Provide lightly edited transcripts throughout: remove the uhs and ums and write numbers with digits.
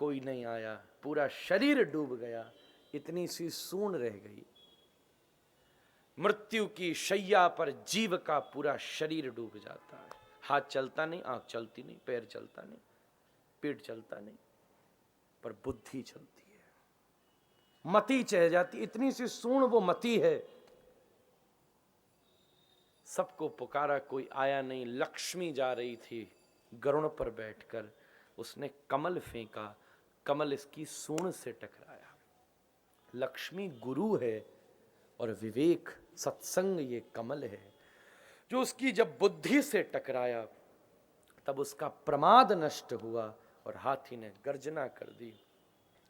कोई नहीं आया, पूरा शरीर डूब गया, इतनी सी सूंड रह गई। मृत्यु की शैया पर जीव का पूरा शरीर डूब जाता है। हाथ चलता नहीं, आंख चलती नहीं, पैर चलता नहीं, पेट चलता नहीं, पर बुद्धि चलती है, मति चह जाती। इतनी सी सूंड वो मति है। सबको पुकारा, कोई आया नहीं। लक्ष्मी जा रही थी गरुड़ पर बैठकर, उसने कमल फेंका, कमल इसकी सूंड से टकराया। लक्ष्मी गुरु है और विवेक सत्संग ये कमल है, जो उसकी जब बुद्धि से टकराया तब उसका प्रमाद नष्ट हुआ और हाथी ने गर्जना कर दी।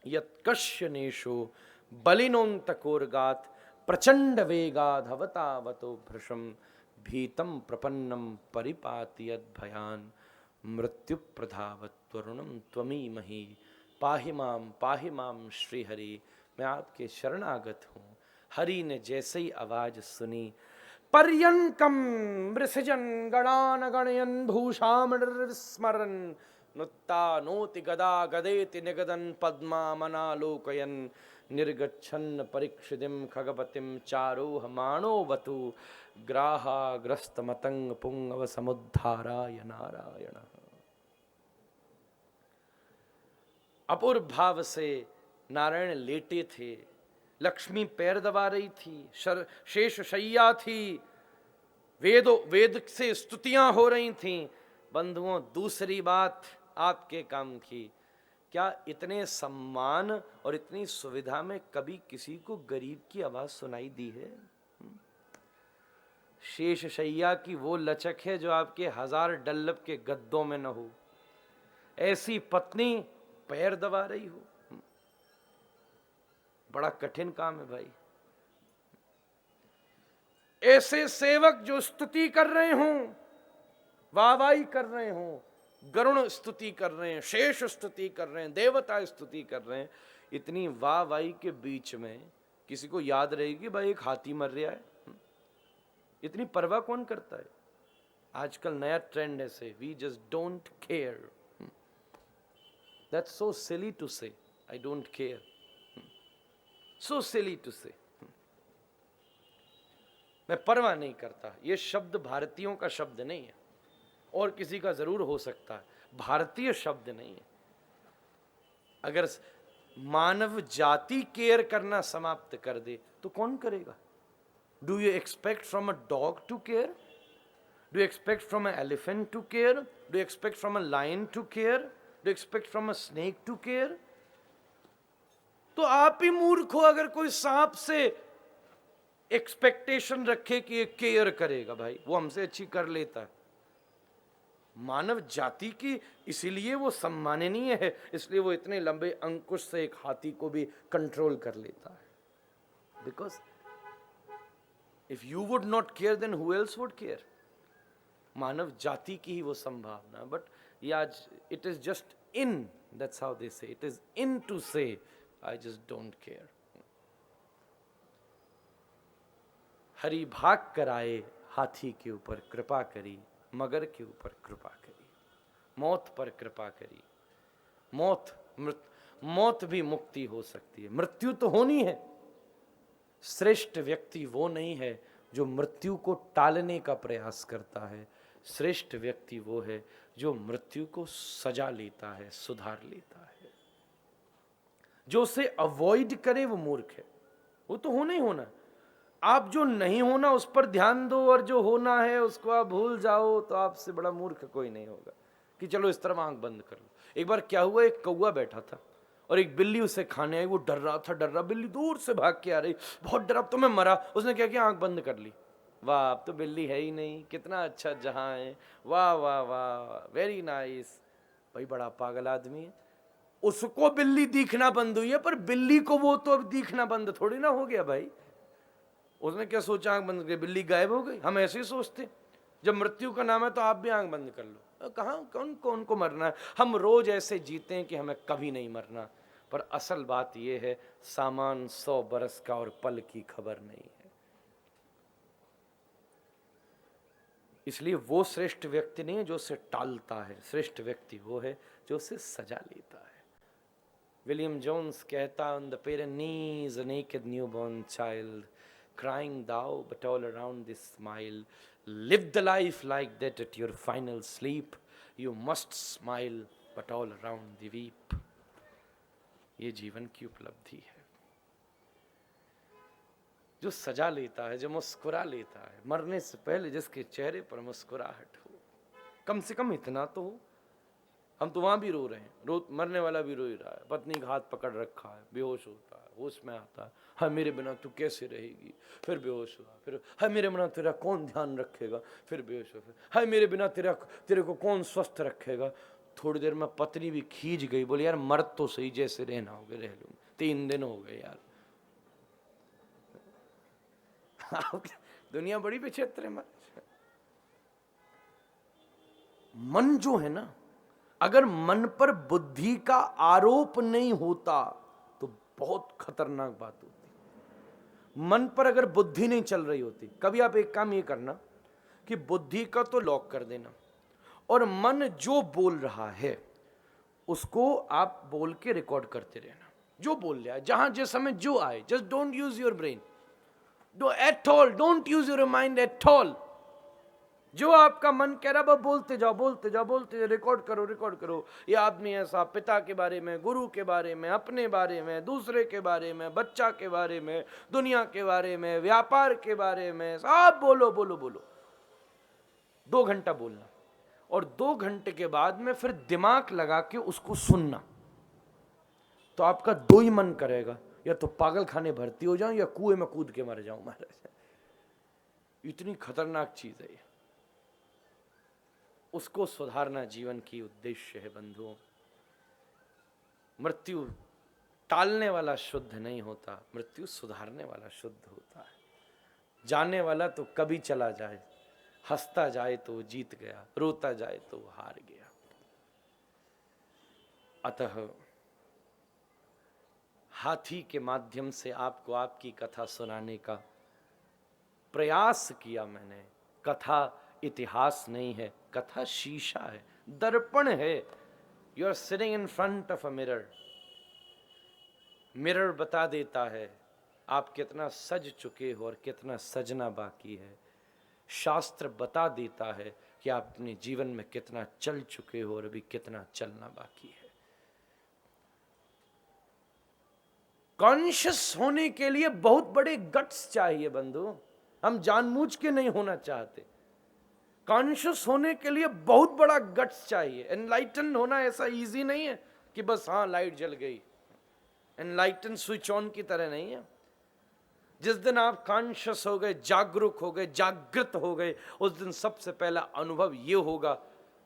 यत्कश्यनेशो बलिनोन्तकोर्गात् प्रचंड वेगाधवतावतो भृशम भीतम प्रपन्नम परिपातियद भयान मृत्यु प्रधावत्वरुणम त्वमीमहि पाहि माम श्रीहरि। मैं आपके शरणागत हूँ। हरि ने जैसे ही आवाज सुनी, पर्यंकम मृसजन गणान गणयन भूषामृस्मरन नुत्तानोति गदा गदेति निगदन पद्मामनालोकयन निर्गच्छन्न परीक्षितिम खगपतिम चारोहमाणो वतु ग्राहाग्रस्त मतंग पुंगव समुद्धाराय नारायण। अपूर्व भाव से नारायण लेटे थे, लक्ष्मी पैर दबा रही थी, शेष शैया थी, वेद से स्तुतियां हो रही थीं। बंधुओं, दूसरी बात आपके काम की, क्या इतने सम्मान और इतनी सुविधा में कभी किसी को गरीब की आवाज सुनाई दी है? शेष शैया की वो लचक है जो आपके 1000 डल्लब के गद्दों में न हो। ऐसी पत्नी पैर दबा रही हो, बड़ा कठिन काम है भाई। ऐसे सेवक जो स्तुति कर रहे हों, वाहवाही कर रहे हों, गरुण स्तुति कर रहे हैं, शेष स्तुति कर रहे हैं, देवता स्तुति कर रहे हैं, इतनी वाहवाही के बीच में किसी को याद रहेगी भाई एक हाथी मर रहा है? इतनी परवाह कौन करता है? आजकल नया ट्रेंड ऐसे, we just don't care. That's so silly to say, I don't care, so silly to say. मैं परवाह नहीं करता। ये शब्द भारतीयों का शब्द नहीं है, और किसी का जरूर हो सकता है, भारतीय शब्द नहीं है। अगर मानव जाति केयर करना समाप्त कर दे तो कौन करेगा? Do you expect from a dog to care? Do you expect from a elephant to care? Do you expect from a lion to care? Do you expect from a snake to care? तो आप ही मूर्ख हो अगर कोई सांप से expectation रखे कि ये केयर करेगा। भाई वो हमसे अच्छी कर लेता है। मानव जाति की इसीलिए वो सम्माननीय है, इसलिए वो इतने लंबे अंकुश से एक हाथी को भी कंट्रोल कर लेता है। Because if you would not care then who else would care? मानव जाति की ही वो संभावना। बट ये आज it is just in, that's how they say, it is in to say I just don't care. Hari भाग कर आए, हाथी के ऊपर कृपा करी, मगर के ऊपर कृपा करी, मौत पर कृपा करी। मौत भी मुक्ति हो सकती है, मृत्यु तो होनी है। श्रेष्ठ व्यक्ति वो नहीं है जो मृत्यु को टालने का प्रयास करता है। श्रेष्ठ व्यक्ति वो है जो मृत्यु को सजा लेता है, सुधार लेता है। जो उसे अवॉइड करे वो मूर्ख है। वो तो होना ही होना। आप जो नहीं होना उस पर ध्यान दो, और जो होना है उसको आप भूल जाओ, तो आपसे बड़ा मूर्ख कोई नहीं होगा। कि चलो इस तरफ आंख बंद कर लो। एक बार क्या हुआ, एक कौवा बैठा था और एक बिल्ली उसे खाने आई। वो डर रहा, बिल्ली दूर से भाग के आ रही, बहुत डरा, तो मैं मरा। उसने क्या किया, आंख बंद कर ली। वाह, अब तो बिल्ली है ही नहीं, कितना अच्छा जहां है, वाह वाह वाह, वेरी नाइस। भाई बड़ा पागल आदमी है। उसको बिल्ली दिखना बंद हुई है, पर बिल्ली को वो तो अब दिखना बंद थोड़ी ना हो गया भाई। उसने क्या सोचा, आंख बंद कर बिल्ली गायब हो गई। हम ऐसे ही सोचते, जब मृत्यु का नाम है तो आप भी आंख बंद कर लो। कहाँ कौन को मरना है? हम रोज ऐसे जीते हैं कि हमें कभी नहीं मरना, पर असल बात यह है सामान 100 बरस का और पल की खबर नहीं है। इसलिए वो श्रेष्ठ व्यक्ति नहीं है जो उसे टालता है, श्रेष्ठ व्यक्ति वो है जो उसे सजा लेता है। विलियम जोन्स कहता, on the parent knees a naked newborn child, crying thou but all around this smile. Live the life like that at your final sleep. You must smile but all around the weep. ये जीवन की उपलब्धि है। जो सजा लेता है, जो मुस्कुरा लेता है, मरने से पहले जिसके चेहरे पर मुस्कुराहट हो, कम से कम इतना तो हो। हम तो वहां भी रो रहे हैं, मरने वाला भी रो ही रहा है, पत्नी का हाथ पकड़ रखा है, बेहोश होता है, होश में आता है, हाय मेरे बिना तू कैसे रहेगी, फिर बेहोश हुआ, फिर हाय मेरे बिना तेरा कौन ध्यान रखेगा, फिर बेहोश हुआ, हाय मेरे बिना तेरे को कौन स्वस्थ रखेगा। थोड़ी देर में पत्नी भी खींच गई, बोली यार मर्द तो सही, जैसे रहना हो गया रह लूँ, 3 दिन हो गए यार। दुनिया बड़ी विचित्र है। मन जो है ना, अगर मन पर बुद्धि का आरोप नहीं होता तो बहुत खतरनाक बात होती। मन पर अगर बुद्धि नहीं चल रही होती, कभी आप एक काम ये करना कि बुद्धि का तो लॉक कर देना, और मन जो बोल रहा है उसको आप बोल के रिकॉर्ड करते रहना। जो बोल रहा है, जहां जिस समय जो आए, just don't use your brain, do at all, don't use your mind at all. जो आपका मन कह रहा है बोलते जाओ, बोलते जाओ, बोलते जाओ, रिकॉर्ड करो, रिकॉर्ड करो। ये आदमी ऐसा, पिता के बारे में, गुरु के बारे में, अपने बारे में, दूसरे के बारे में, बच्चा के बारे में, दुनिया के बारे में, व्यापार के बारे में, सब बोलो बोलो बोलो। 2 घंटा बोलना, और 2 घंटे के बाद में फिर दिमाग लगा के उसको सुनना। तो आपका 2 ही मन करेगा, या तो पागल खाने भर्ती हो जाऊं या कुएं में कूद के मर जाऊं महाराज। इतनी खतरनाक चीज है ये। उसको सुधारना जीवन की उद्देश्य है बंधुओं। मृत्यु टालने वाला शुद्ध नहीं होता, मृत्यु सुधारने वाला शुद्ध होता है। जाने वाला तो कभी चला जाए, हंसता जाए तो जीत गया, रोता जाए तो हार गया। अतः हाथी के माध्यम से आपको आपकी कथा सुनाने का प्रयास किया मैंने। कथा इतिहास नहीं है, कथा शीशा है, दर्पण है। You are sitting in front of a mirror. Mirror बता देता है आप कितना सज चुके हो और कितना सजना बाकी है। शास्त्र बता देता है कि आप अपने जीवन में कितना चल चुके हो और अभी कितना चलना बाकी है। कॉन्शियस होने के लिए बहुत बड़े गट्स चाहिए बंधु। हम जानबूझ के नहीं होना चाहते। कॉन्शियस होने के लिए बहुत बड़ा गट्स चाहिए। एनलाइटन होना ऐसा इजी नहीं है कि बस हाँ लाइट जल गई। एनलाइटन स्विच ऑन की तरह नहीं है। जिस दिन आप कॉन्शियस हो गए, जागरूक हो गए, जागृत हो गए, उस दिन सबसे पहला अनुभव यह होगा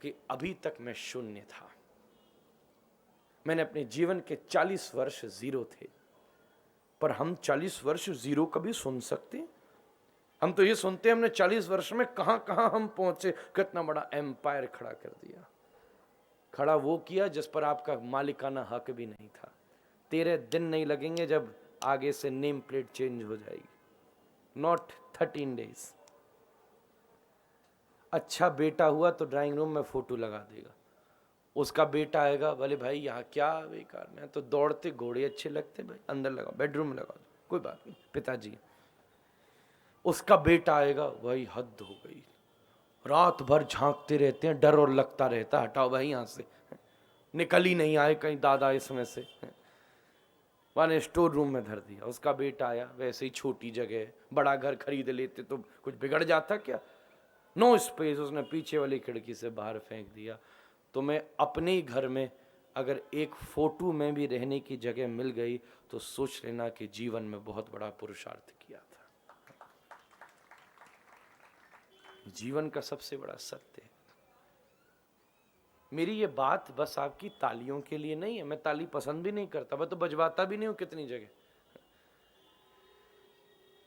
कि अभी तक मैं शून्य था। मैंने अपने जीवन के 40 वर्ष जीरो थे। पर हम 40 वर्ष जीरो कभी सुन सकते? हम तो ये सुनते हैं हमने 40 वर्ष में कहां कहां हम पहुंचे, कितना बड़ा एम्पायर खड़ा कर दिया। खड़ा वो किया जिस पर आपका मालिकाना हक भी नहीं था। 13 दिन नहीं लगेंगे जब आगे से नेम प्लेट चेंज हो जाएगी, नॉट 13 डेज। अच्छा बेटा हुआ तो ड्राइंग रूम में फोटो लगा देगा। उसका बेटा आएगा, बोले भाई यहाँ क्या बेकार में, तो दौड़ते घोड़े अच्छे लगते, भाई अंदर लगाओ, बेडरूम में लगा दो, कोई बात नहीं, पिताजी। उसका बेटा आएगा, वही हद हो गई, रात भर झांकते रहते हैं, डर और लगता रहता, हटाओ भाई यहाँ से, निकल ही नहीं आए कहीं दादा इसमें से, मैंने स्टोर रूम में धर दिया। उसका बेटा आया, वैसे ही छोटी जगह, बड़ा घर खरीद लेते तो कुछ बिगड़ जाता क्या, नो स्पेस, उसने पीछे वाली खिड़की से बाहर फेंक दिया। तो मैं अपने ही घर में अगर एक फोटो में भी रहने की जगह मिल गई तो सोच लेना कि जीवन में बहुत बड़ा पुरुषार्थ किया था। जीवन का सबसे बड़ा सत्य है। मेरी ये बात बस आपकी तालियों के लिए नहीं है, मैं ताली पसंद भी नहीं करता, मैं तो बजवाता भी नहीं हूं कितनी जगह।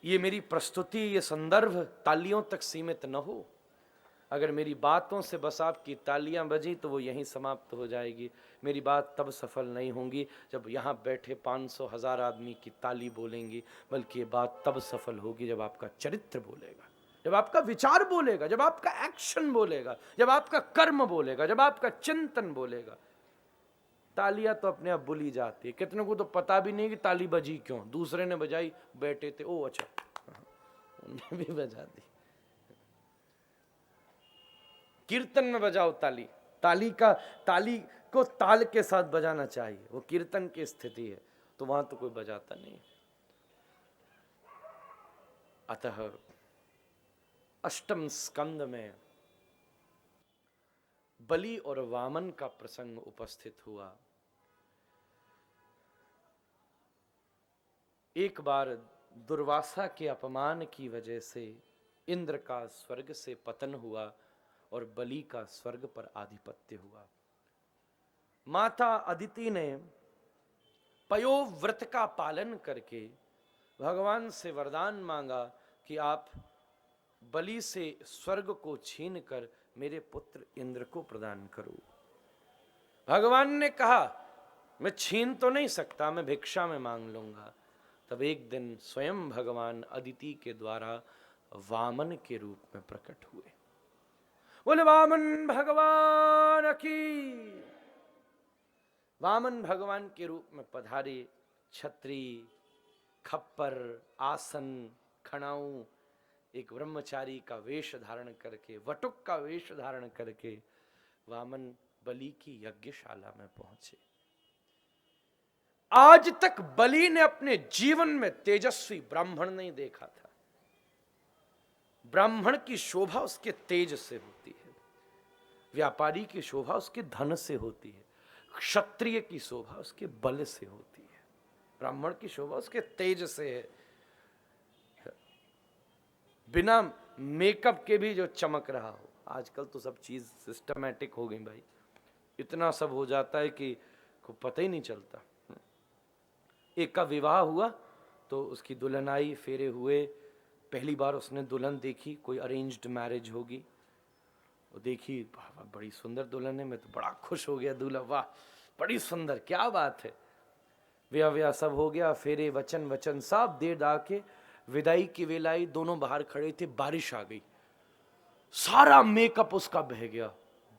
ये मेरी प्रस्तुति, ये संदर्भ तालियों तक सीमित न हो। अगर मेरी बातों से बस आपकी तालियां बजी तो वो यहीं समाप्त हो जाएगी। मेरी बात तब सफल नहीं होंगी जब यहाँ बैठे 500,000 आदमी की ताली बोलेंगी, बल्कि ये बात तब सफल होगी जब आपका चरित्र बोलेगा, जब आपका विचार बोलेगा, जब आपका एक्शन बोलेगा, जब आपका कर्म बोलेगा, जब आपका चिंतन बोलेगा। तालियां तो अपने आप बुली जाती है, कितने को तो पता भी नहीं कि ताली बजी क्यों, दूसरे ने बजाई, बैठे थे, ओ अच्छा, उन्होंने भी बजा दी। कीर्तन में बजाओ ताली, ताली को ताल के साथ बजाना चाहिए, वो कीर्तन की स्थिति है, तो वहां तो कोई बजाता नहीं। अतः अष्टम स्कंद में बलि और वामन का प्रसंग उपस्थित हुआ। एक बार दुर्वासा के अपमान की वजह से इंद्र का स्वर्ग से पतन हुआ और बलि का स्वर्ग पर आधिपत्य हुआ। माता अदिति ने पयोव्रत का पालन करके भगवान से वरदान मांगा कि आप बलि से स्वर्ग को छीनकर मेरे पुत्र इंद्र को प्रदान करो। भगवान ने कहा मैं छीन तो नहीं सकता, मैं भिक्षा में मांग लूंगा। तब एक दिन स्वयं भगवान अदिति के द्वारा वामन के रूप में प्रकट हुए। बोले वामन भगवान की। वामन भगवान के रूप में पधारे, छत्री, खप्पर, आसन, खड़ाऊ, एक ब्रह्मचारी का वेश धारण करके, वटुक का वेश धारण करके वामन बलि की यज्ञशाला में पहुंचे। आज तक बलि ने अपने जीवन में तेजस्वी ब्राह्मण नहीं देखा था। ब्राह्मण की शोभा उसके तेज से होती है, व्यापारी की शोभा उसके धन से होती है, क्षत्रिय की शोभा उसके बल से होती है, ब्राह्मण की शोभा उसके तेज से है। बिना मेकअप के भी जो चमक रहा हो। आजकल तो सब चीज सिस्टमैटिक हो गई भाई, इतना सब हो जाता है कि को पता ही नहीं चलता। एक का विवाह हुआ तो उसकी दुल्हन आई, फेरे हुए, पहली बार उसने दुल्हन देखी, कोई अरेंज्ड मैरिज होगी, वो देखी बड़ी सुंदर दुल्हन है, मैं तो बड़ा खुश हो गया, दूल्हा वाह बड़ी सुंदर, क्या बात है। ब्याह सब हो गया, फेरे वचन सब दे डा के विदाई की वेला आई, दोनों बाहर खड़े थे, बारिश आ गई, सारा मेकअप उसका बह गया।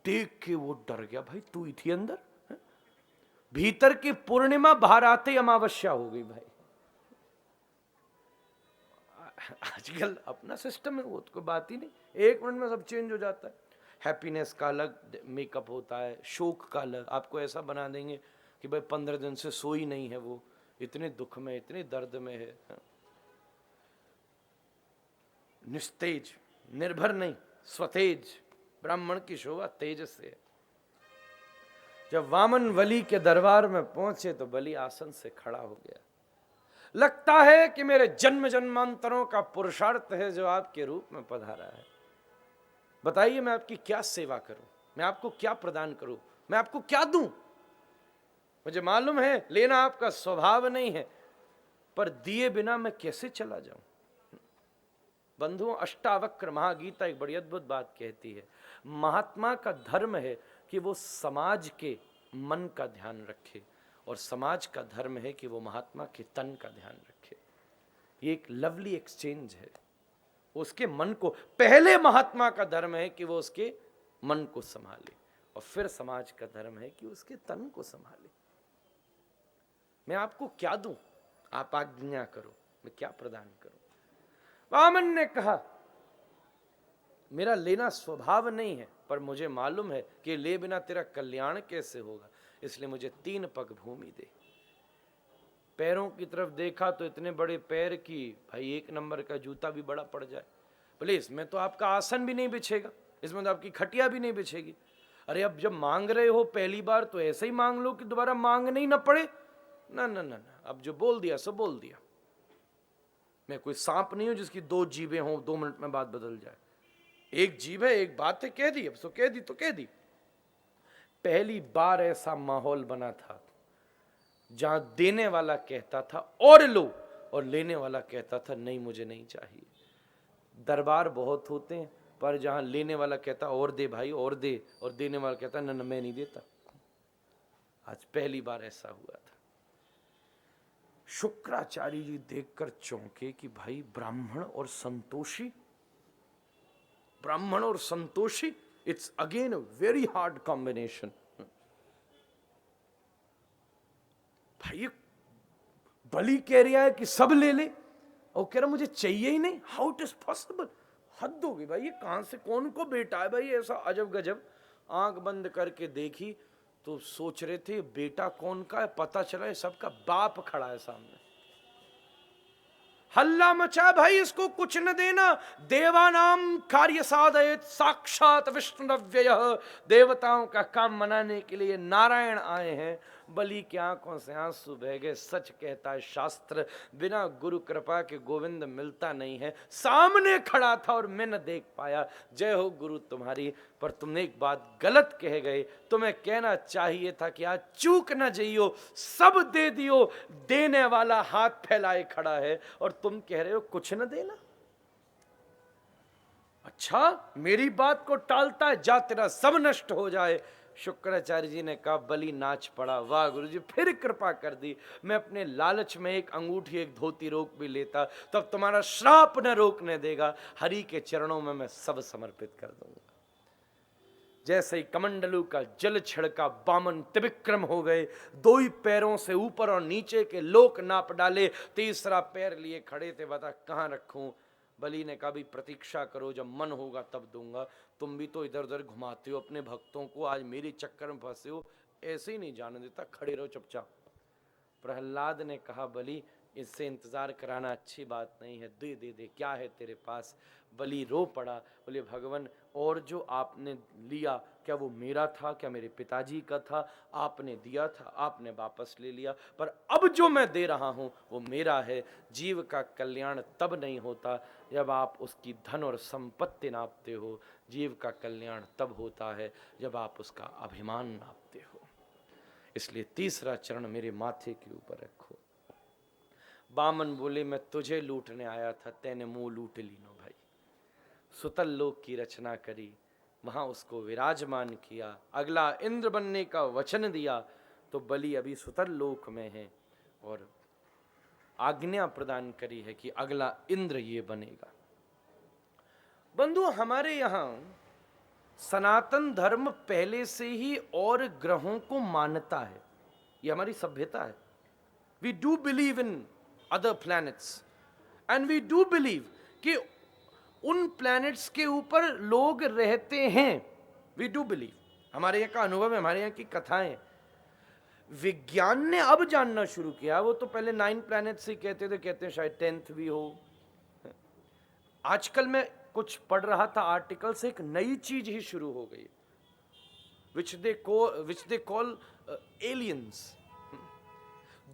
देख के वो डर गया, भाई तू ही थी अंदर? भीतर की पूर्णिमा बाहर आते ही अमावस्या हो गई भाई। आजकल अपना सिस्टम है, वो तो कोई बात ही नहीं, एक मिनट में सब चेंज हो जाता है। हैप्पीनेस का अलग मेकअप होता है, शोक का अलग। आपको ऐसा बना देंगे कि भाई 15 दिन से सोई नहीं है, वो इतने दुख में, इतने दर्द में है। निस्तेज, निर्भर नहीं, स्वतेज। ब्राह्मण की शोभा तेज से है। जब वामन बलि के दरबार में पहुंचे तो बलि आसन से खड़ा हो गया। लगता है कि मेरे जन्म जन्मांतरों का पुरुषार्थ है जो आपके रूप में पधारा है। बताइए मैं आपकी क्या सेवा करूं, मैं आपको क्या प्रदान करूं, मैं आपको क्या दूं? मुझे मालूम है लेना आपका स्वभाव नहीं है, पर दिए बिना मैं कैसे चला जाऊं? बंधुओं, अष्टावक्र महागीता एक बड़ी अद्भुत बात कहती है। महात्मा का धर्म है कि वो समाज के मन का ध्यान रखे, और समाज का धर्म है कि वो महात्मा के तन का ध्यान रखे। ये एक लवली एक्सचेंज है। उसके मन को, पहले महात्मा का धर्म है कि वो उसके मन को संभाले, और फिर समाज का धर्म है कि उसके तन को संभाले। मैं आपको क्या दूं, आप आज्ञा करो, मैं क्या प्रदान करूं? वामन ने कहा मेरा लेना स्वभाव नहीं है, पर मुझे मालूम है कि ले बिना तेरा कल्याण कैसे होगा, इसलिए मुझे 3 पग भूमि दे। पैरों की तरफ देखा तो इतने बड़े पैर की भाई 1 नंबर का जूता भी बड़ा पड़ जाए। बोले इसमें तो आपका आसन भी नहीं बिछेगा, इसमें तो आपकी खटिया भी नहीं बिछेगी। अरे अब जब मांग रहे हो पहली बार तो ऐसे ही मांग लो कि दोबारा मांगने ही ना पड़े। ना ना ना ना, अब जो बोल दिया सो बोल दिया। मैं कोई सांप नहीं हूं जिसकी 2 जीभें हों, 2 मिनट में बात बदल जाए। एक जीभ है, एक बात है, कह दी, अब सो कह दी तो कह दी। पहली बार ऐसा माहौल बना था जहां देने वाला कहता था और लो, और लेने वाला कहता था नहीं मुझे नहीं चाहिए। दरबार बहुत होते हैं, पर जहां लेने वाला कहता और दे भाई और दे, और देने वाला कहता ना ना मैं नहीं देता। आज पहली बार ऐसा हुआ था। शुक्राचार्य जी देखकर चौंके कि भाई ब्राह्मण और संतोषी, ब्राह्मण और Santoshi, it's again a very hard combination. भाई ये बलि कह रहा है कि सब ले ले और कह रहा मुझे चाहिए ही नहीं, हाउ इट इज पॉसिबल। हद होगी भाई, ये कहां से कौन को बेटा है भाई ऐसा अजब गजब। आंख बंद करके देखी तो सोच रहे थे बेटा कौन का है, पता चला ये सबका बाप खड़ा है सामने। हल्ला मचा भाई, इसको कुछ न देना। देवानाम कार्य साधयेत साक्षात विष्णुव्ययः, देवताओं का काम मनाने के लिए नारायण आए हैं। बलि की आंखों से आंसू बह गए। सच कहता है शास्त्र, बिना गुरु कृपा के गोविंद मिलता नहीं है। सामने खड़ा था और मैं न देख पाया। जय हो गुरु तुम्हारी, पर तुमने एक बात गलत कह गए। तुम्हें कहना चाहिए था कि आज चूक न जाइयो, सब दे दियो। देने वाला हाथ फैलाए खड़ा है और तुम कह रहे हो कुछ न देना। अच्छा, मेरी बात को टालता है, जा तेरा सब नष्ट हो जाए। शुक्राचार्य जी ने कहा, बलि नाच पड़ा। वाह गुरु जी, फिर कृपा कर दी। मैं अपने लालच में एक अंगूठी एक धोती रोक भी लेता, तब तुम्हारा श्राप न रोकने देगा। हरि के चरणों में मैं सब समर्पित कर दूंगा। जैसे ही कमंडलू का जल छिड़का, बामन त्रिविक्रम हो गए। दो ही पैरों से ऊपर और नीचे के लोक नाप डाले। तीसरा पैर लिए खड़े थे, बता कहां रखूं। बलि ने कहा भी प्रतीक्षा करो, जब मन होगा तब दूंगा। तुम भी तो इधर उधर घुमाते हो अपने भक्तों को, आज मेरे चक्कर में फंसे हो, ऐसे ही नहीं जाने देता, खड़े रहो चुपचाप। प्रहलाद ने कहा बलि इससे इंतजार कराना अच्छी बात नहीं है, दे दे दे, क्या है तेरे पास। बलि रो पड़ा, बोले भगवान और जो आपने लिया क्या वो मेरा था, क्या मेरे पिताजी का था। आपने दिया था, आपने वापस ले लिया, पर अब जो मैं दे रहा हूं वो मेरा है। जीव का कल्याण तब नहीं होता जब आप उसकी धन और संपत्ति नापते हो। जीव का कल्याण तब होता है जब आप उसका अभिमान नापते हो। इसलिए तीसरा चरण मेरे माथे के ऊपर रखो। बामन बोले मैं तुझे लूटने आया था, तेने मुंह लूट ली नो भाई। सुतल लोक की रचना करी, वहां उसको विराजमान किया। अगला इंद्र बनने का वचन दिया, तो बलि अभी सुतल लोक में है और आज्ञा प्रदान करी है कि अगला इंद्र ये बनेगा। बंधु, हमारे यहां सनातन धर्म पहले से ही और ग्रहों को मानता है, ये हमारी सभ्यता है। We do believe in other planets and we do believe कि उन प्लैनेट्स के ऊपर लोग रहते हैं। वी डू बिलीव, हमारे यहाँ का अनुभव है, हमारे यहाँ की कथाएं। विज्ञान ने अब जानना शुरू किया, वो तो पहले 9 प्लैनेट्स ही कहते थे, कहते हैं शायद 10th भी हो। आजकल मैं कुछ पढ़ रहा था आर्टिकल से, एक नई चीज ही शुरू हो गई, विच दे कॉल एलियंस।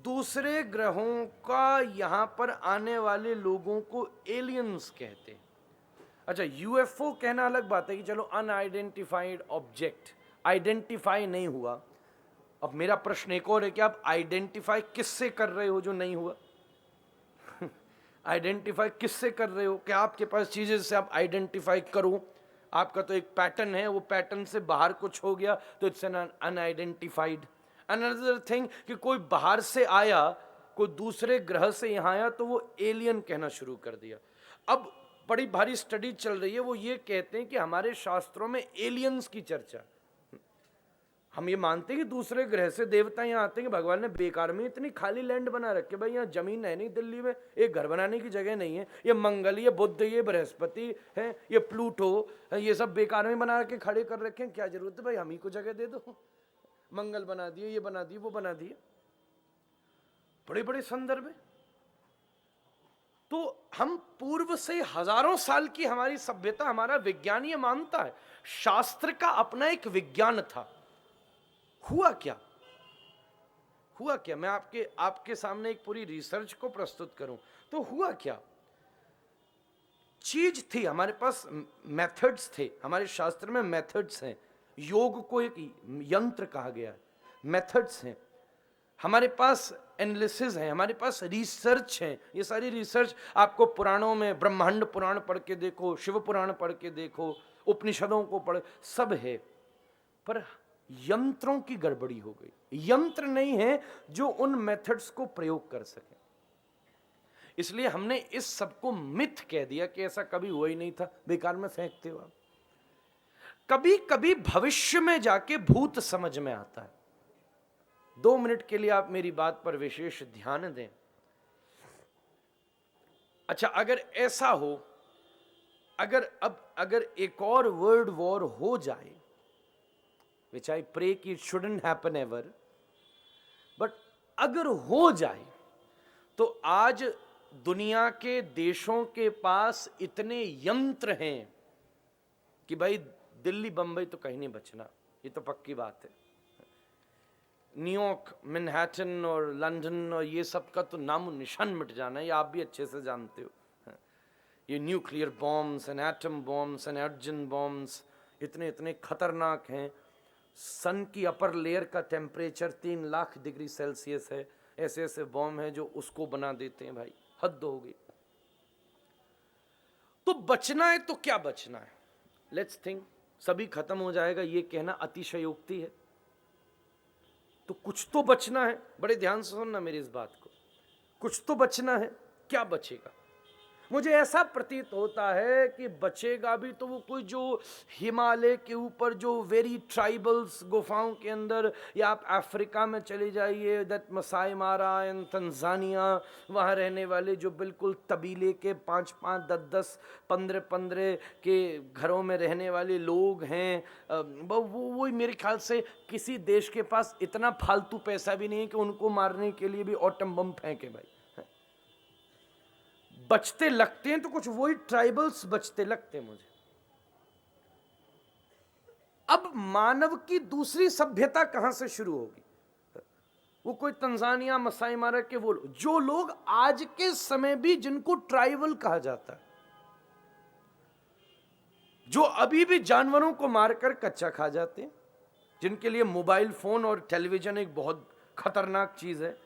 दूसरे ग्रहों का यहां पर आने वाले लोगों को एलियंस कहते हैं। अच्छा, यूएफओ कहना अलग बात है कि चलो अनआइडेंटिफाइड ऑब्जेक्ट, आइडेंटिफाई नहीं हुआ। अब मेरा प्रश्न एक और है कि आप आइडेंटिफाई किससे कर रहे हो जो नहीं हुआ? आइडेंटिफाई किससे कर रहे हो? क्या आपके पास चीजें जिससे आप आइडेंटिफाई करो? आपका तो एक पैटर्न है, वो पैटर्न से बाहर कुछ हो गया तो it's an unidentified. Another thing कि कोई बाहर से आया, कोई दूसरे ग्रह से यहाँ आया तो वो एलियन कहना शुरू कर दिया। अब बड़ी भारी स्टडी चल रही है, वो ये कहते हैं कि हमारे शास्त्रों में एलियंस की चर्चा। हम ये मानते हैं कि दूसरे ग्रह से देवता यहाँ आते हैं कि भगवान ने बेकार में इतनी खाली लैंड बना रखे, भाई यहाँ जमीन है नहीं, दिल्ली में एक घर बनाने की जगह नहीं है। ये मंगल, ये बुध, ये बृहस्पति है, ये प्लूटो, ये सब बेकार में बना के खड़े कर रखे हैं। क्या जरूरत है भाई, हम ही को जगह दे दो। मंगल बना दिए, ये बना दिए, वो बना दिए, बड़े बड़े संदर्भ है। तो हम पूर्व से हजारों साल की हमारी सभ्यता, हमारा विज्ञान ये मानता है। शास्त्र का अपना एक विज्ञान था। हुआ क्या? हुआ क्या? मैं आपके सामने एक पूरी रिसर्च को प्रस्तुत करूं तो हुआ क्या? चीज थी हमारे पास, मेथड्स थे, हमारे शास्त्र में मेथड्स हैं। योग को एक यंत्र कहा गया है, मेथड्स हैं। हमारे पास एनालिसिस है, हमारे पास रिसर्च है। ये सारी रिसर्च आपको पुराणों में, ब्रह्मांड पुराण पढ़ के देखो, शिव पुराण पढ़ के देखो, उपनिषदों को पढ़, सब है। पर यंत्रों की गड़बड़ी हो गई। यंत्र नहीं है जो उन मेथड्स को प्रयोग कर सके। इसलिए हमने इस सब को मिथ कह दिया कि ऐसा कभी हुआ ही नहीं था, बेकार में फेंकते हो आप। कभी कभी भविष्य में जाके भूत समझ में आता है। 2 मिनट के लिए आप मेरी बात पर विशेष ध्यान दें। अच्छा, अगर ऐसा हो, अगर एक और वर्ल्ड वॉर हो जाए, विच आई प्रे कि it shouldn't happen ever, but अगर हो जाए तो आज दुनिया के देशों के पास इतने यंत्र हैं कि भाई दिल्ली बंबई तो कहीं नहीं बचना, ये तो पक्की बात है। न्यूयॉर्क, मैनहट्टन और लंदन और ये सब का तो नामो निशान मिट जाना है, ये आप भी अच्छे से जानते हो। ये nuclear bombs and atom bombs and hydrogen bombs इतने इतने खतरनाक हैं। सन की अपर लेयर का टेम्परेचर 3 लाख डिग्री सेल्सियस है। ऐसे ऐसे बॉम्ब हैं जो उसको बना देते हैं। भाई हद हो गई। तो बचना है तो क्या बचना है? Let's think. सभी खत्म हो जाएगा ये कहना अतिशयोक्ति है। तो कुछ तो बचना है। बड़े ध्यान से सुनना मेरी इस बात को। कुछ तो बचना है। क्या बचेगा? मुझे ऐसा प्रतीत होता है कि बचेगा भी तो वो कोई जो हिमालय के ऊपर जो वेरी ट्राइबल्स गुफाओं के अंदर, या आप अफ्रीका में चले जाइए, दैट मसाई मारा एंड तंजानिया, वहाँ रहने वाले जो बिल्कुल तबीले के 5-5, 10-10, 15-15 के घरों में रहने वाले लोग हैं। वो मेरे ख्याल से किसी देश के पास इतना फालतू पैसा भी नहीं है कि उनको मारने के लिए भी एटम बम फेंके। भाई बचते लगते हैं तो कुछ वही ट्राइबल्स बचते लगते हैं मुझे। अब मानव की दूसरी सभ्यता कहां से शुरू होगी? वो कोई तंजानिया, मसाई मारा के वो जो लोग आज के समय भी जिनको ट्राइबल कहा जाता है, जो अभी भी जानवरों को मारकर कच्चा खा जाते हैं, जिनके लिए मोबाइल फोन और टेलीविजन एक बहुत खतरनाक चीज है।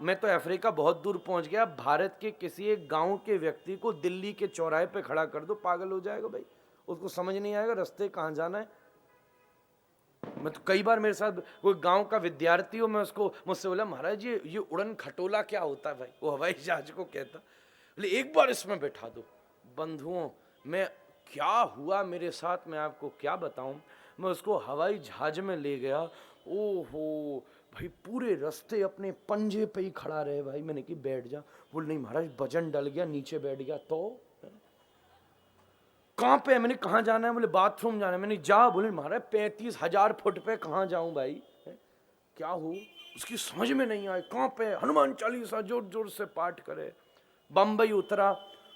मैं तो अफ्रीका बहुत दूर पहुंच गया। भारत के किसी एक गांव के व्यक्ति को दिल्ली के चौराहे पे खड़ा कर दो, पागल हो जाएगा भाई। उसको समझ नहीं आएगा रास्ते कहां जाना है। मैं तो कई बार, मेरे साथ कोई गांव का विद्यार्थी हो, मैं उसको मुझसे बोला, महाराज ये उड़न खटोला क्या होता है? भाई वो हवाई जहाज को कहता। बोले एक बार इसमें बैठा दो। बंधुओं, मैं क्या हुआ मेरे साथ मैं आपको क्या बताऊं। मैं उसको हवाई जहाज में ले गया। ओहो भाई, पूरे रास्ते अपने पंजे पे ही खड़ा रहे। भाई मैंने कि बैठ जा। बोल नहीं महाराज, वजन डल गया, नीचे बैठ गया। तो कहाँ पे? मैंने कहाँ जाना है? बोले बाथरूम जाना है। मैंने जा। बोले महाराज 35,000 फुट पे कहाँ जाऊं भाई? क्या हो? उसकी समझ में नहीं आए। कहाँ पे? हनुमान चालीसा जोर जोर से पाठ करे। बम्बई उतरा।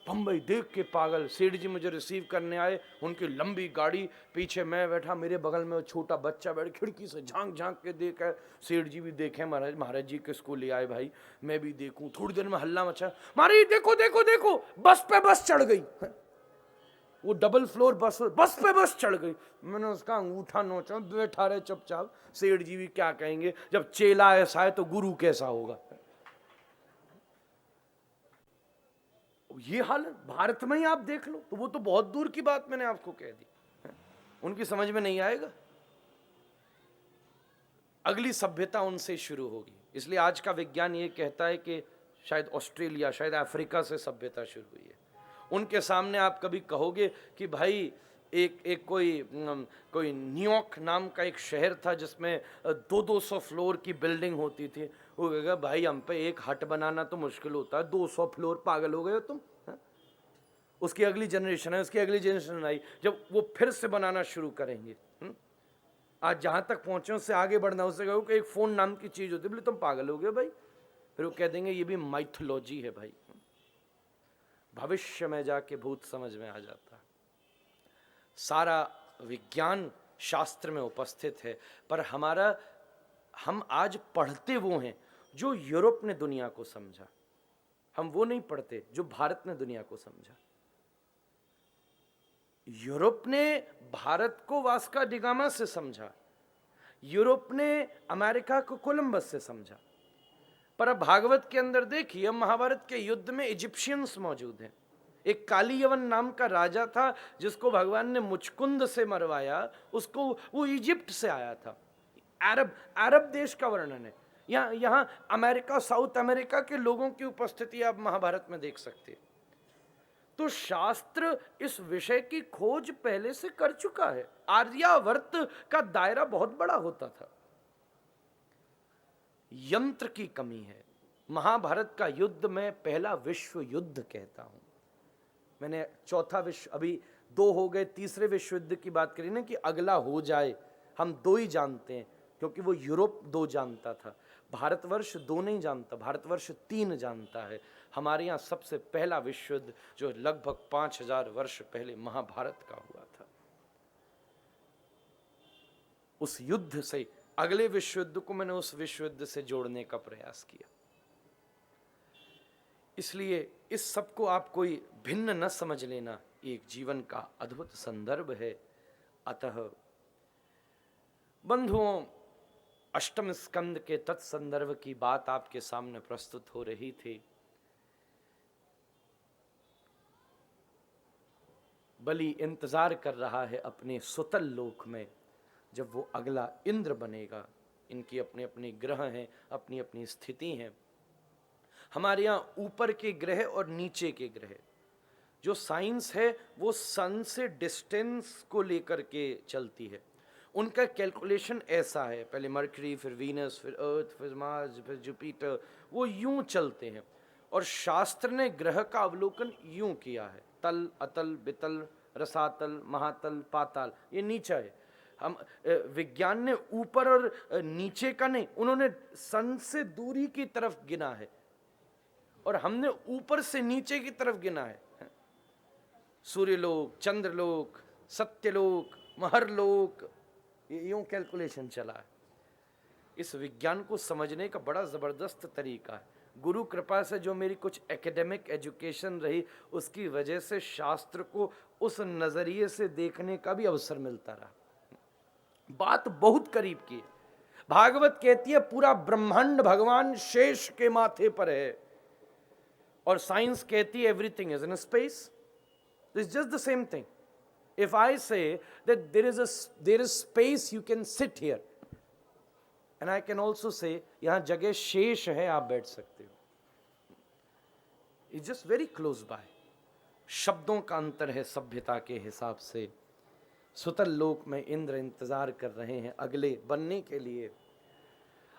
बम्बई देख के पागल। सेठ जी मुझे रिसीव करने आए, उनकी लंबी गाड़ी, पीछे मैं बैठा, मेरे बगल में वो छोटा बच्चा बैठ, खिड़की से झांक झांक के देखा। सेठ जी भी देखे, महाराज जी किसको ले आए भाई, मैं भी देखूं। थोड़ी देर में हल्ला मचा, महाराज देखो देखो देखो, बस पे बस चढ़ गई। वो डबल फ्लोर बस पे बस चढ़ गई। मैंने उसका अंगूठा नोचा, बैठा रहे चुपचाप। सेठ जी भी क्या कहेंगे, जब चेला ऐसा है तो गुरु कैसा होगा। ये हाल भारत में ही आप देख लो। तो वो तो बहुत दूर की बात मैंने आपको कह दी, उनकी समझ में नहीं आएगा। अगली सभ्यता उनसे शुरू होगी। इसलिए आज का विज्ञान ये कहता है कि शायद ऑस्ट्रेलिया, शायद अफ्रीका से सभ्यता शुरू हुई है। उनके सामने आप कभी कहोगे कि भाई एक कोई न्यूयॉर्क नाम का एक शहर था जिसमें 200 फ्लोर की बिल्डिंग होती थी। वो कहेगा भाई हम पे एक हट बनाना तो मुश्किल होता है, 200 फ्लोर, पागल हो गए हो तुम? उसकी अगली जनरेशन है, उसकी अगली जनरेशन आई, जब वो फिर से बनाना शुरू करेंगे। आज जहां तक पहुंचे उससे आगे बढ़ना। उससे कहो कि एक फोन नाम की चीज होती है, बोले तुम पागल हो गए भाई। फिर वो कह देंगे ये भी माइथोलॉजी है भाई। भविष्य में जाके भूत समझ में आ जाता। सारा विज्ञान शास्त्र में उपस्थित है, पर हम आज पढ़ते वो हैं जो यूरोप ने दुनिया को समझा। हम वो नहीं पढ़ते जो भारत ने दुनिया को समझा। यूरोप ने भारत को वास्को डी गामा से समझा, यूरोप ने अमेरिका को कोलंबस से समझा। पर अब भागवत के अंदर देखिए, महाभारत के युद्ध में इजिप्शियंस मौजूद हैं। एक कालीयवन नाम का राजा था जिसको भगवान ने मुचकुंद से मरवाया, उसको वो इजिप्ट से आया था। अरब देश का वर्णन है। यहाँ अमेरिका, साउथ अमेरिका के लोगों की उपस्थिति आप महाभारत में देख सकते हैं। तो शास्त्र इस विषय की खोज पहले से कर चुका है। आर्यावर्त का दायरा बहुत बड़ा होता था। यंत्र की कमी है। महाभारत का युद्ध मैं पहला विश्व युद्ध कहता हूं। मैंने चौथा विश्व, अभी 2 हो गए, तीसरे विश्व युद्ध की बात करी ना कि अगला हो जाए। हम 2 ही जानते हैं क्योंकि वो यूरोप 2 जानता था, भारतवर्ष 2 नहीं जानता, भारतवर्ष 3 जानता है। हमारे यहाँ सबसे पहला विश्व युद्ध जो लगभग 5000 वर्ष पहले महाभारत का हुआ था, उस युद्ध से अगले विश्व युद्ध को मैंने उस विश्व युद्ध से जोड़ने का प्रयास किया। इसलिए इस सब को आप कोई भिन्न न समझ लेना, एक जीवन का अद्भुत संदर्भ है। अतः बंधुओं, अष्टम स्कंद के तत्संदर्भ की बात आपके सामने प्रस्तुत हो रही थी। बलि इंतजार कर रहा है अपने सुतल लोक में, जब वो अगला इंद्र बनेगा। इनकी अपने अपने ग्रह हैं, अपनी अपनी स्थिति हैं। हमारे यहाँ ऊपर के ग्रह और नीचे के ग्रह, जो साइंस है वो सन से डिस्टेंस को लेकर के चलती है। उनका कैलकुलेशन ऐसा है, पहले मरकरी, फिर वीनस, फिर अर्थ, फिर मार्स, फिर जुपिटर, वो यूं चलते हैं। और शास्त्र ने ग्रह का अवलोकन यूं किया है, तल, अतल, बितल, रसातल, महातल, पाताल, ये नीचा है। हम विज्ञान ने ऊपर और नीचे का नहीं, उन्होंने सन से दूरी की तरफ गिना है और हमने ऊपर से नीचे की तरफ गिना है। सूर्यलोक, चंद्रलोक, सत्यलोक, महरलोक, यूं कैलकुलेशन चला है। इस विज्ञान को समझने का बड़ा जबरदस्त तरीका है। गुरु कृपा से जो मेरी कुछ एकेडमिक एजुकेशन रही, उसकी वजह से शास्त्र को उस नजरिए से देखने का भी अवसर मिलता रहा। बात बहुत करीब की है। भागवत कहती है पूरा ब्रह्मांड भगवान शेष के माथे पर है, और साइंस कहती है everything is in space. This just the same thing. If I say that there is space, you can sit here, and I can also say यहाँ जगह शेष है, आप बैठ सकते हो। It's just very close by. शब्दों का अंतर है सभ्यता के हिसाब से। सुतल लोक में इंद्र इंतजार कर रहे हैं अगले बनने के लिए।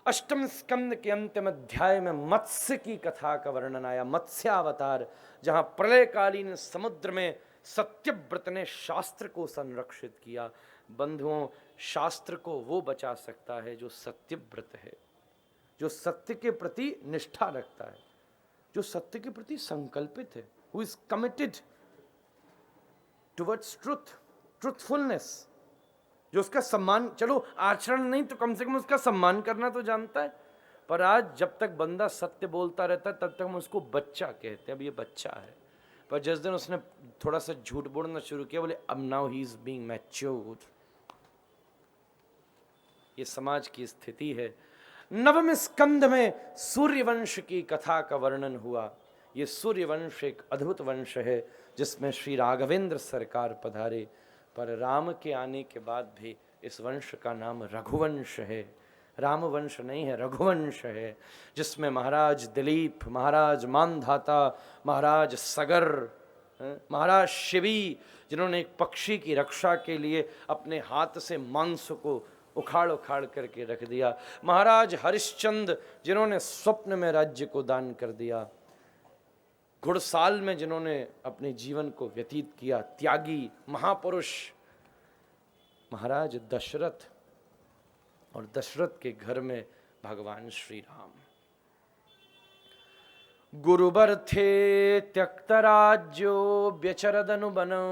अष्टम स्कंद के अंतिम अध्याय में मत्स्य की कथा का वर्णन आया, मत्स्यावतार, जहां प्रलयकालीन समुद्र में सत्यव्रत ने शास्त्र को संरक्षित किया। बंधुओं, शास्त्र को वो बचा सकता है जो सत्यव्रत है, जो सत्य के प्रति निष्ठा रखता है, जो सत्य के प्रति संकल्पित है, who is committed towards truth, truthfulness, जो उसका सम्मान, चलो आचरण नहीं तो कम से कम उसका सम्मान करना तो जानता है। पर आज जब तक बंदा सत्य बोलता रहता है तब तक हम उसको बच्चा कहते हैं, अब ये बच्चा है। पर जिस दिन उसने थोड़ा सा झूठ बोलना शुरू किया, बोले अब now he is being matured. ये समाज की स्थिति है। नवम स्कंद में सूर्यवंश की कथा का वर्णन हुआ। ये सूर्यवंश एक अद्भुत वंश है जिसमें श्री राघवेंद्र सरकार पधारे, पर राम के आने के बाद भी इस वंश का नाम रघुवंश है। रामवंश नहीं है, रघुवंश है, जिसमें महाराज दिलीप, महाराज मानधाता, महाराज सगर, महाराज शिवी, जिन्होंने एक पक्षी की रक्षा के लिए अपने हाथ से मांस को उखाड़ उखाड़ करके रख दिया, महाराज हरिश्चंद्र, जिन्होंने स्वप्न में राज्य को दान कर दिया, घुड़साल में जिन्होंने अपने जीवन को व्यतीत किया, त्यागी महापुरुष महाराज दशरथ, और दशरथ के घर में भगवान श्री राम। गुरुबर थे त्यक्त राज्यो व्यचरदनुबनो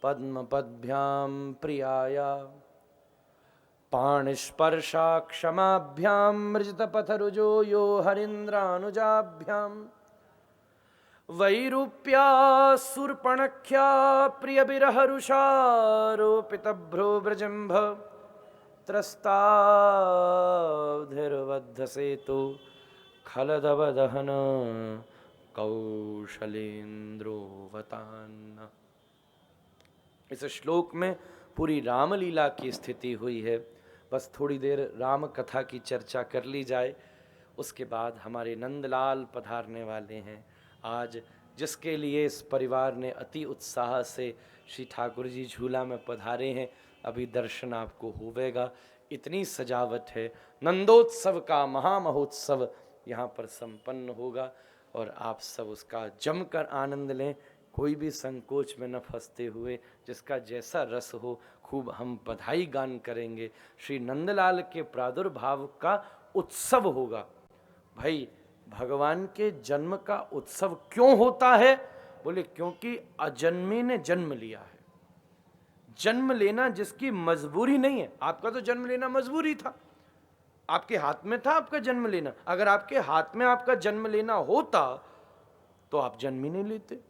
पद्म पद्भ्याम प्रियाया पाणिस्पर्शा क्षमाभ्याम मृजित पथरुजो यो हरीन्द्रानुजाभ्याम वैरूप्या सुरपणख्या प्रिय बिरहरुषारोपितभ्रो व्रजम्भ त्रस्तावधिर्बद्ध सेतु खलदवदहन कौशलेन्द्रोवतान। इस श्लोक में पूरी रामलीला की स्थिति हुई है। बस थोड़ी देर राम कथा की चर्चा कर ली जाए, उसके बाद हमारे नंदलाल पधारने वाले हैं आज, जिसके लिए इस परिवार ने अति उत्साह से श्री ठाकुर जी झूला में पधारे हैं। अभी दर्शन आपको होवेगा इतनी सजावट है। नंदोत्सव का महामहोत्सव यहाँ पर संपन्न होगा और आप सब उसका जमकर आनंद लें, कोई भी संकोच में न फंसते हुए। जिसका जैसा रस हो खूब हम बधाई गान करेंगे। श्री नंदलाल के प्रादुर्भाव का उत्सव होगा। भाई भगवान के जन्म का उत्सव क्यों होता है? बोले क्योंकि अजन्मे ने जन्म लिया है। जन्म लेना जिसकी मजबूरी नहीं है, आपका तो जन्म लेना मजबूरी था, आपके हाथ में था आपका जन्म लेना। अगर आपके हाथ में आपका जन्म लेना होता तो आप जन्म ही नहीं लेते।